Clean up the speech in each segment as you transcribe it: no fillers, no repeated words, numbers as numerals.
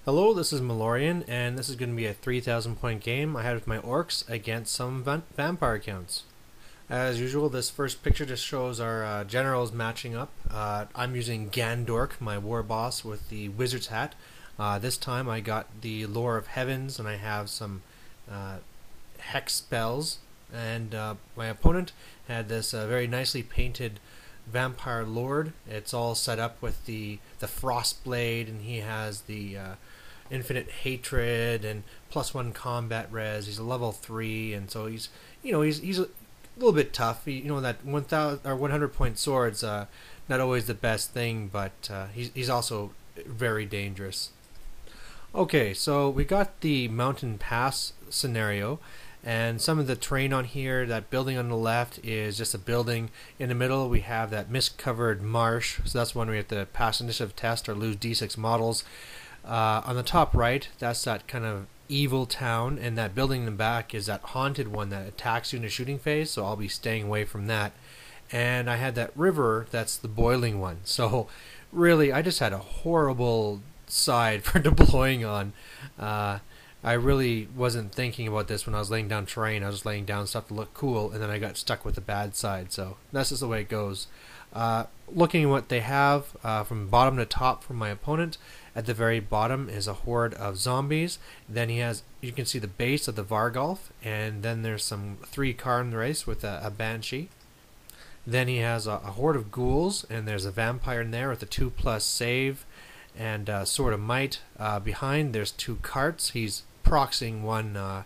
Hello, this is Malorian, and this is going to be a 3,000 point game I had with my orcs against some vampire counts. As usual, this first picture just shows our generals matching up. I'm using Gandork, my war boss, with the wizard's hat. This time I got the Lore of Heavens, and I have some hex spells. And my opponent had this very nicely painted vampire lord. It's all set up with the frost blade, and he has the infinite hatred and +1 combat res. He's a level 3, and so he's a little bit tough. That 1,000 or 100 point sword's not always the best thing, but he's also very dangerous. Okay, so we got the mountain pass scenario, and some of the terrain on here. That building on the left is just a building. In the middle we have that mist-covered marsh, so that's one we have to pass initiative test or lose d6 models. On the top right, that's that kind of evil town, and that building in the back is that haunted one that attacks you in the shooting phase, so I'll be staying away from that. And I had that river, that's the boiling one. So really, I just had a horrible side for deploying on. I really wasn't thinking about this when I was laying down terrain. I was just laying down stuff to look cool, and then I got stuck with the bad side. So that's just the way it goes. Looking at what they have from bottom to top from my opponent, at the very bottom is a horde of zombies. Then you can see the base of the Vargolf, and then there's some 3 Karn race with a Banshee. Then he has a horde of ghouls, and there's a vampire in there with a 2+ save and Sword of Might. Behind there's 2 carts. He's proxying one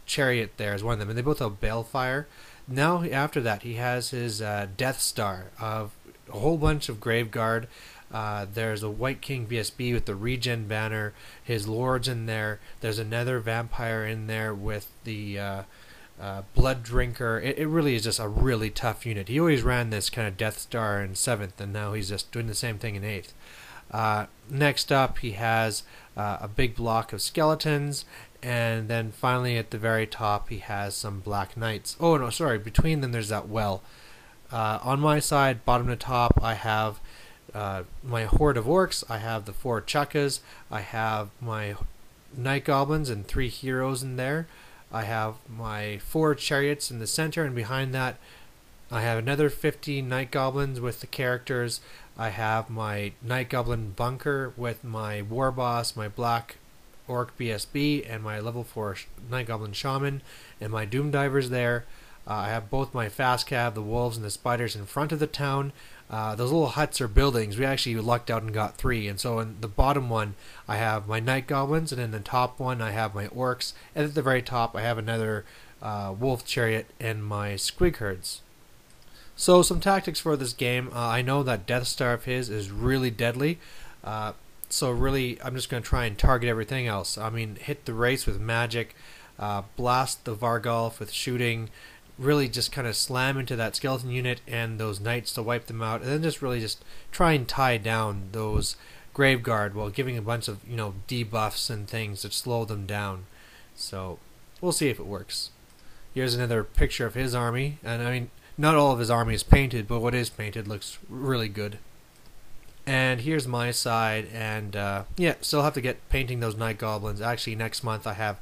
chariot there as one of them, and they both have Balefire. Now after that he has his Death Star of a whole bunch of Graveguard. There's a White King BSB with the regen banner. His lords in there. There's another vampire in there with the Blood Drinker. It really is just a really tough unit. He always ran this kind of Death Star in 7th, and now he's just doing the same thing in 8th. Next up he has a big block of skeletons, and then finally at the very top he has some Black Knights. Oh no, sorry, between them there's that well. On my side, bottom to top, I have my horde of orcs. I have the 4 chukkas. I have my night goblins and 3 heroes in there. I have my 4 chariots in the center, and behind that I have another 50 night goblins with the characters. I have my night goblin bunker with my war boss, my black orc BSB, and my level 4 night goblin shaman, and my doom divers there. I have both my fast cav, the wolves, and the spiders in front of the town. Those little huts are buildings. We actually lucked out and got 3, and so in the bottom one I have my night goblins, and in the top one I have my orcs, and at the very top I have another wolf chariot and my squig herds. So some tactics for this game. I know that Death Star of his is really deadly, so really I'm just going to try and target everything else. I mean, hit the race with magic, blast the Vargolf with shooting, really just kind of slam into that skeleton unit and those knights to wipe them out, and then just really just try and tie down those Graveguard while giving a bunch of debuffs and things to slow them down. So we'll see if it works. Here's another picture of his army, and I mean, not all of his army is painted, but what is painted looks really good. And here's my side, and yeah, still have to get painting those night goblins. Actually, next month I have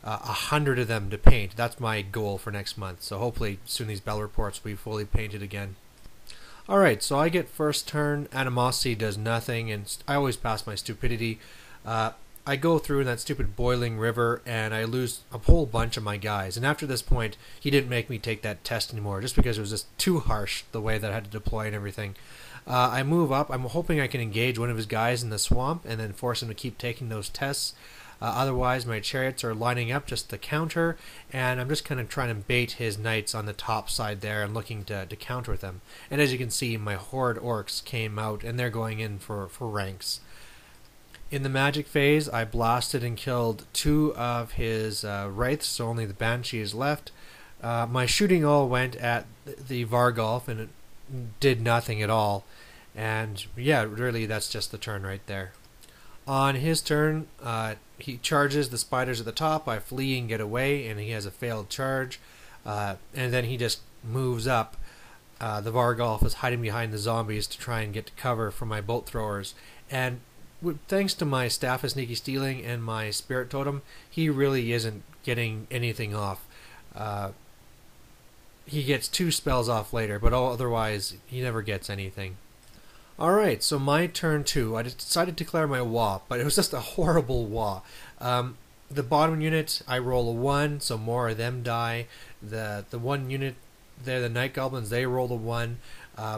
100 of them to paint. That's my goal for next month. So hopefully soon these bell reports will be fully painted again. Alright, so I get first turn. Animosity does nothing, and I always pass my stupidity. I go through in that stupid boiling river, and I lose a whole bunch of my guys. And after this point, he didn't make me take that test anymore, just because it was just too harsh, the way that I had to deploy and everything. I move up. I'm hoping I can engage one of his guys in the swamp, and then force him to keep taking those tests. Otherwise, my chariots are lining up just to counter, and I'm just kind of trying to bait his knights on the top side there and looking to counter them. And as you can see, my horde orcs came out, and they're going in for ranks. In the magic phase, I blasted and killed 2 of his wraiths, so only the Banshee is left. My shooting all went at the Vargolf, and it did nothing at all. And yeah, really, that's just the turn right there. On his turn, he charges the spiders at the top. I flee and get away, and he has a failed charge. And then he just moves up. The Vargolf is hiding behind the zombies to try and get to cover from my bolt throwers. And thanks to my Staff of Sneaky Stealing and my Spirit Totem, he really isn't getting anything off. He gets 2 spells off later, but otherwise he never gets anything. Alright, so my turn 2. I decided to declare my Wa, but it was just a horrible Wa. The bottom unit, I roll a 1, so more of them die. The one unit there, the Night Goblins, they rolled a 1.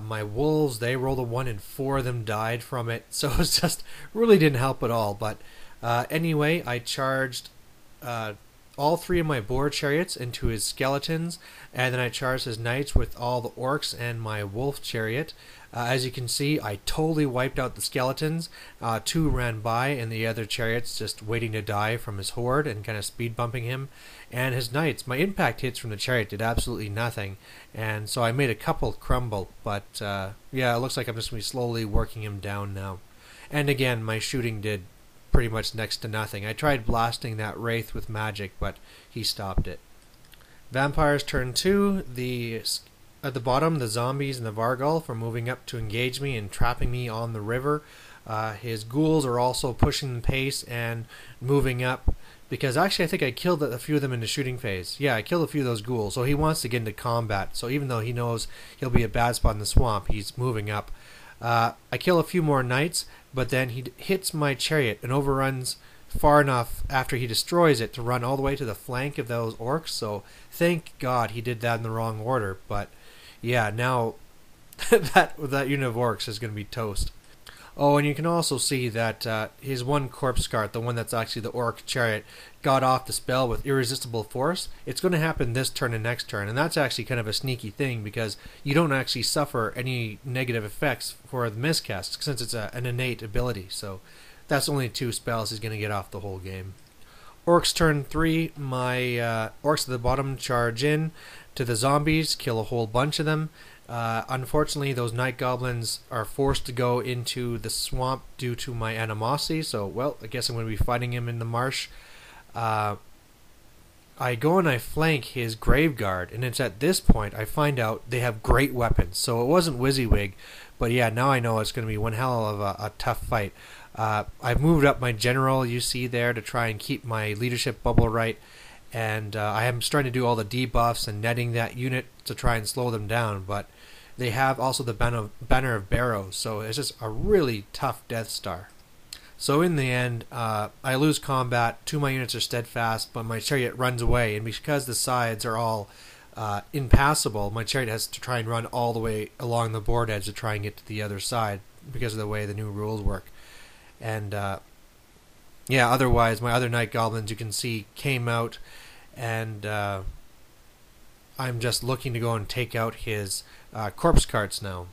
My Wolves, they rolled a 1 and 4 of them died from it. So it was just, really didn't help at all. But anyway, I charged all 3 of my Boar Chariots into his Skeletons, and then I charged his Knights with all the Orcs and my Wolf Chariot. As you can see, I totally wiped out the Skeletons. 2 ran by, and the other Chariots just waiting to die from his horde and kind of speed bumping him. And his Knights, my impact hits from the Chariot did absolutely nothing, and so I made a couple crumble, but yeah, it looks like I'm just going to be slowly working him down now. And again, my shooting did pretty much next to nothing. I tried blasting that Wraith with magic, but he stopped it. Vampires turn 2. At the bottom, the zombies and the Vargulf are moving up to engage me and trapping me on the river. His ghouls are also pushing the pace and moving up, because actually I think I killed a few of them in the shooting phase. Yeah, I killed a few of those ghouls, so he wants to get into combat. So even though he knows he'll be a bad spot in the swamp, he's moving up. I kill a few more Knights, but then he hits my Chariot and overruns far enough after he destroys it to run all the way to the flank of those Orcs. So thank God he did that in the wrong order. But yeah, now that unit of Orcs is going to be toast. Oh, and you can also see that his one Corpse Cart, the one that's actually the Orc Chariot, got off the spell with Irresistible Force. It's going to happen this turn and next turn, and that's actually kind of a sneaky thing, because you don't actually suffer any negative effects for the miscast, since it's an innate ability. So that's only 2 spells he's going to get off the whole game. Orcs turn 3, my Orcs at the bottom charge in to the zombies, kill a whole bunch of them. Unfortunately, those Night Goblins are forced to go into the swamp due to my animosity, so, well, I guess I'm going to be fighting him in the marsh. I go and I flank his Graveguard, and it's at this point I find out they have great weapons. So it wasn't WYSIWYG, but yeah, now I know it's going to be one hell of a tough fight. I've moved up my general, you see there, to try and keep my leadership bubble right. And I am starting to do all the debuffs and netting that unit to try and slow them down, but they have also the Banner of Barrows, so it's just a really tough Death Star. So in the end, I lose combat, 2 of my units are steadfast, but my Chariot runs away, and because the sides are all impassable, my Chariot has to try and run all the way along the board edge to try and get to the other side, because of the way the new rules work. And yeah, otherwise, my other Night Goblins, you can see, came out, and I'm just looking to go and take out his Corpse Carts now.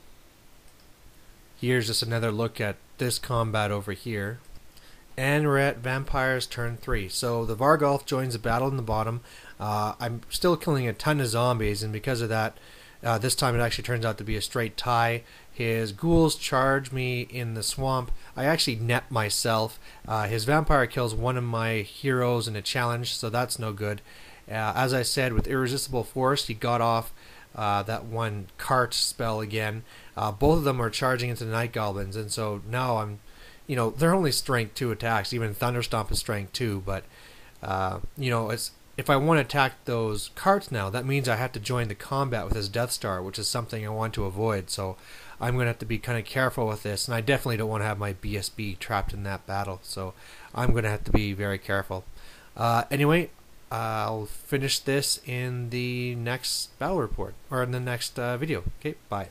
Here's just another look at this combat over here. And we're at Vampires turn 3. So the Vargulf joins the battle in the bottom. I'm still killing a ton of zombies, and because of that, this time it actually turns out to be a straight tie. His ghouls charge me in the swamp. I actually net myself. His vampire kills one of my heroes in a challenge, so that's no good. As I said, with Irresistible Force, he got off that one cart spell again. Both of them are charging into the Night Goblins, and so now I'm, you know, they're only strength 2 attacks. Even Thunderstomp is strength 2, but you know, if I want to attack those carts now, that means I have to join the combat with his Death Star, which is something I want to avoid. So I'm going to have to be kind of careful with this, and I definitely don't want to have my BSB trapped in that battle. So I'm going to have to be very careful. Anyway, I'll finish this in the next battle report, or in the next video. Okay, bye.